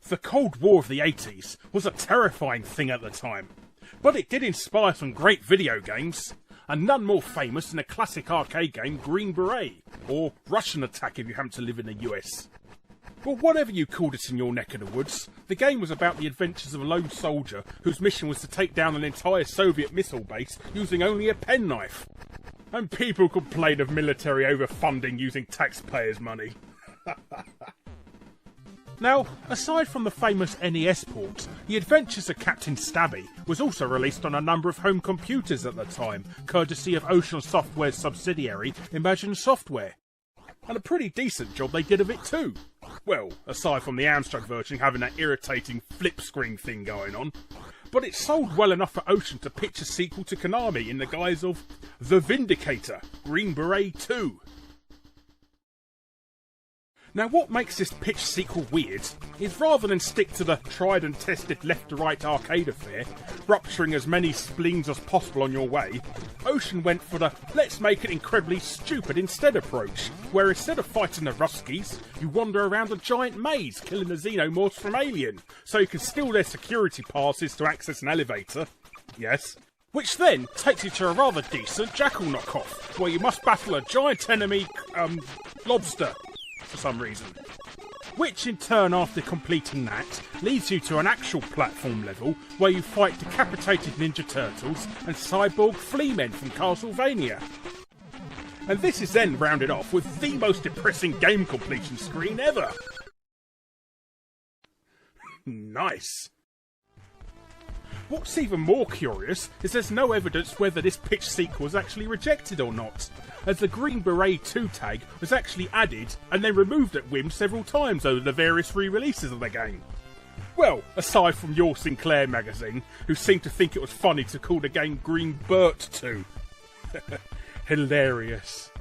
The Cold War of the 80s was a terrifying thing at the time, but it did inspire some great video games, and none more famous than the classic arcade game Green Beret, or Russian Attack if you happen to live in the US. Well, whatever you called it in your neck of the woods, the game was about the adventures of a lone soldier whose mission was to take down an entire Soviet missile base using only a penknife. And people complain of military overfunding using taxpayers' money. Now, aside from the famous NES port, The Adventures of Captain Stabby was also released on a number of home computers at the time, courtesy of Ocean Software's subsidiary, Imagine Software. And a pretty decent job they did of it too. Well, aside from the Amstrad version having that irritating flip screen thing going on. But it sold well enough for Ocean to pitch a sequel to Konami in the guise of The Vindicator, Green Beret 2. Now what makes this pitch sequel weird is rather than stick to the tried and tested left to right arcade affair, rupturing as many spleens as possible on your way, Ocean went for the let's make it incredibly stupid instead approach, where instead of fighting the Ruskies, you wander around a giant maze killing the xenomorphs from Alien, so you can steal their security passes to access an elevator. Yes. Which then takes you to a rather decent Jackal knockoff, where you must battle a giant enemy, lobster. For some reason. Which in turn, after completing that, leads you to an actual platform level where you fight decapitated Ninja Turtles and cyborg flea men from Castlevania. And this is then rounded off with the most depressing game completion screen ever. Nice. What's even more curious is there's no evidence whether this pitch sequel was actually rejected or not, as the Green Beret 2 tag was actually added and then removed at whim several times over the various re-releases of the game. Well, aside from your Sinclair magazine, who seemed to think it was funny to call the game Green Beret 2. Hilarious.